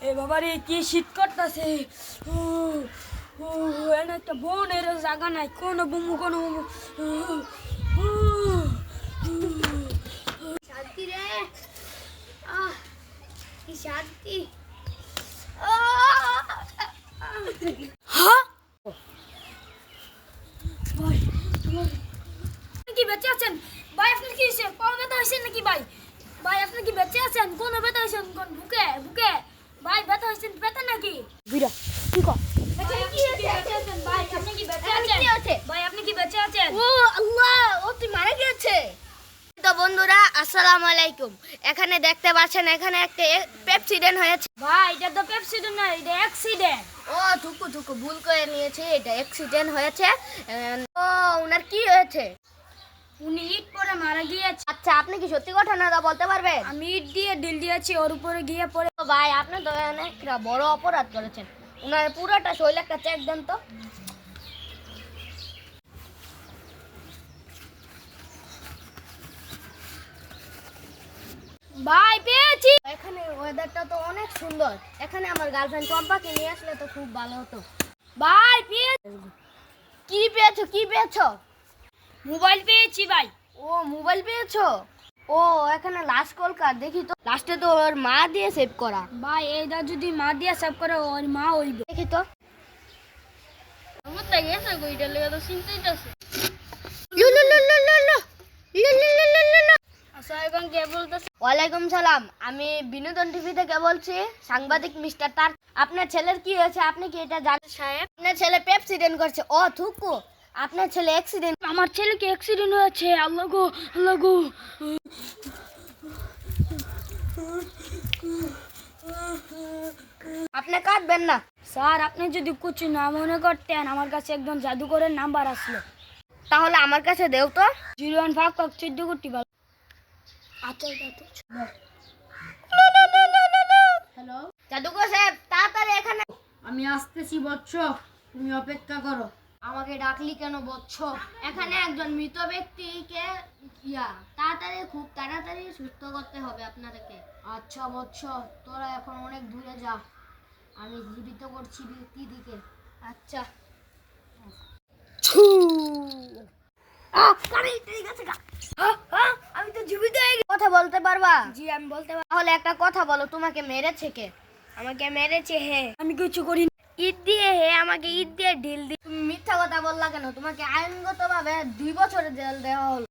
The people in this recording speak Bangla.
এ বাবা রে কি শীত করতেছে। এনে একটা বনের জায়গা নাই, কোনো বুমু কোনো শান্তি রে। কি শান্তি। হ্যাঁ ভাই কি বেঁচে আছেন ভাই? আপনার কি হয়েছে? পা ব্যথা হয়েছে নাকি ভাই? ভাই আপনি কি বেঁচে আছেন? কোন ব্যথা হয়েছে? কোন বুকে বুকে ভাই ব্যথা হয়েছে? ব্যথা নাকি বিরা কি কর ভাই? আপনি কি বেঁচে আছেন ভাই? আপনি কি বেঁচে আছেন? ও আল্লাহ, ও তুই মারা গেছে। তো বন্ধুরা আসসালামু আলাইকুম। এখানে দেখতে পাচ্ছেন এখানে একটা অ্যাক্সিডেন্ট হয়েছে। ভাই এটা তো অ্যাক্সিডেন্ট না, এটা অ্যাক্সিডেন্ট। ও থুকু ভুল করে নিয়েছে, এটা অ্যাক্সিডেন্ট হয়েছে। ও উনার কি হয়েছে? উনি ইট পরে মারা গিয়েছে। আচ্ছা, আপনি কি সত্যি ঘটনাটা বলতে পারবেন? আমি ইট দিয়ে ডিল দিয়েছি, ওর উপরে গিয়ে পড়ে। তো ভাই আপনি তো অনেক বড় অপরাধ করেছেন। উনার পুরোটা শরীর একটা চেক দেন তো। ভাই পেয়েছি। এখানে ওয়েদারটা তো অনেক সুন্দর। এখানে আমার গার্লফ্রেন্ড টম্পাকে নিয়ে আসলে তো খুব ভালো হতো। ভাই পেয়েছি। কি পেয়েছো? মোবাইল পেয়েছি ভাই। ও মোবাইল পেয়েছো? ও এখানে লাস্ট কল কার দেখি তো। লাস্টে তো ওর মা দিয়ে সেভ করা। ভাই এইটা যদি মা দিয়া সব করে ওর মা হইবে। দেখি তো। আমার তো গেছে কইটা লেগে তো চিন্তাই আছে। আসসালামু কে বলতেছে? ওয়ালাইকুম সালাম, আমি বিনোদন টিভি থেকে বলছি, সাংবাদিক মিস্টার তার। আপনার ছেলের কি হয়েছে আপনি কি এটা জানেন সাহেব? আপনার ছেলে অ্যাক্সিডেন্ট করছে। ও থুকু, আপনার ছেলে অ্যাক্সিডেন্ট। আমার ছেলেকে অ্যাক্সিডেন্ট হয়েছে। আল্লাহ গো আল্লাহ গো। আপনি কাঁদবেন না। স্যার আপনি যদি কিছু না মনে করতেন, আমার কাছে একদম জাদুকরের নাম্বার আসলো। তাহলে আমার কাছে দেও তো। 0155 14 ভালো। আচ্ছা হ্যালো জাদুকর সাহেব, তাড়াতাড়ি এখানে। আমি আসতেছি বৎস, তুমি অপেক্ষা করো। আমাকে ডাকলি কেন বৎস? এখানে একজন মৃত ব্যক্তিকে খুব তাড়াতাড়ি সুস্থ করতে হবে আপনাদেরকে। আচ্ছা বৎস, তোরা এখন অনেক দূরে যা, আমি জীবিত করছি দিদিকে। আচ্ছা। আমি তো জীবিত হয়ে গেছি। কথা বলতে পারবা? জি আমি বলতে পারি। তাহলে একটা কথা বলো, তোমাকে মেরেছে কে? আমাকে মেরেছে হে, আমি কিছু করি। ইট দিয়ে আমাকে ইট দিয়ে ঢিল দিয়ে। তুমি মিথ্যা কথা বললা কেন? তোমাকে আইনগতভাবে 2 বছরের জেল দেওয়া হলো।